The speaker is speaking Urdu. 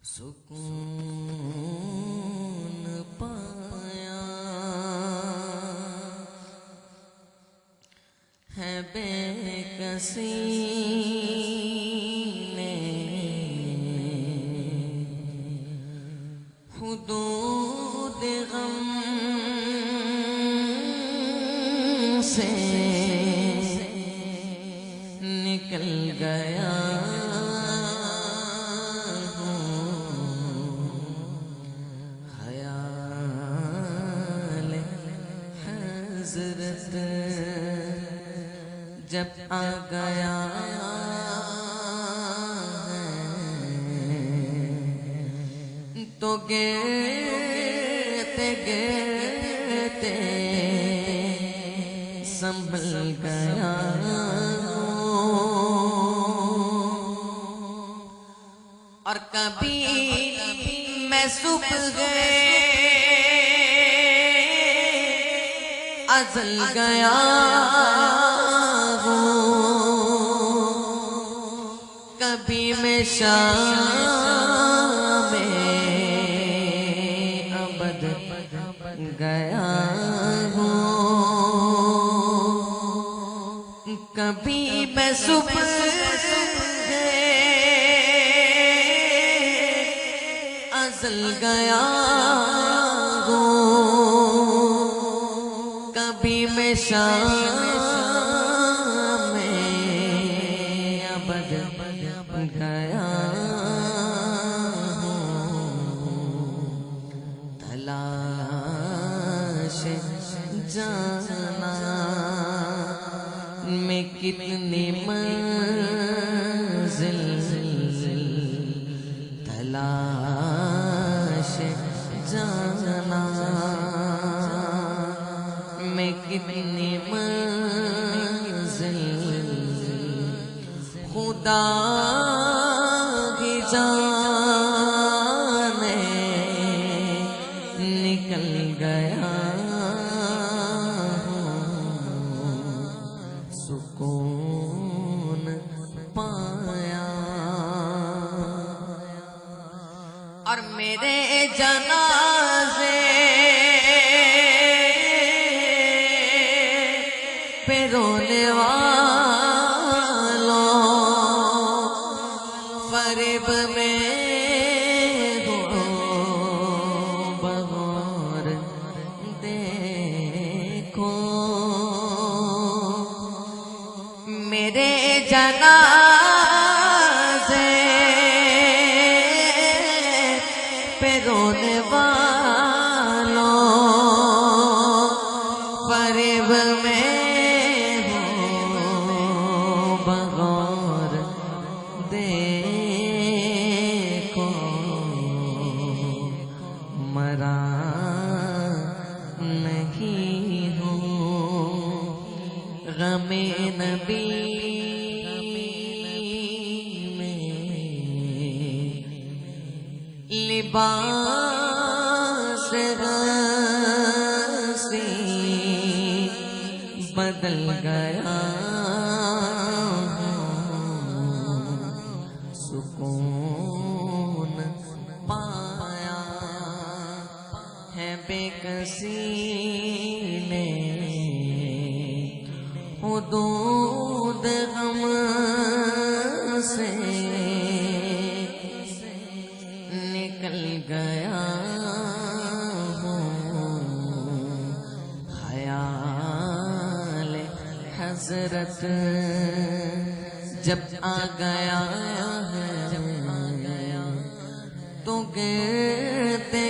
سکون پایا ہے بے کسی نے، حدود غم سے نکل گیا ہوں، خیال حضرت جب آ گیا تو گرتے گرتے سنبھل گیا، اور کبھی میں صبح ازل گیا ہوں، کبھی میں شام ابد گیا ہوں، کبھی میں صبح ازل گیا ہوں، کبھی میں شام ابد گیا ہوں، تلاش جانا میں کتنی منزل، تلاش جانا میں کتنی منزل، خدا کی جانے نکل گیا ہوں، سکون پایا، اور میرے جنازے پہ رونے والوں فریب میں ہو بغور دیکھو، میرے جنازے پہ رونے والوں فریب میں ہو بغور دیکھو، مرا نہیں ہوں غم نبی میں، لباس ہنسی بدل گیا ہوں، سکون پایا ہے بے کسی نے، حدود غم سے نکل گیا ہوں، خیال حضرت جب آ گیا تو گرتے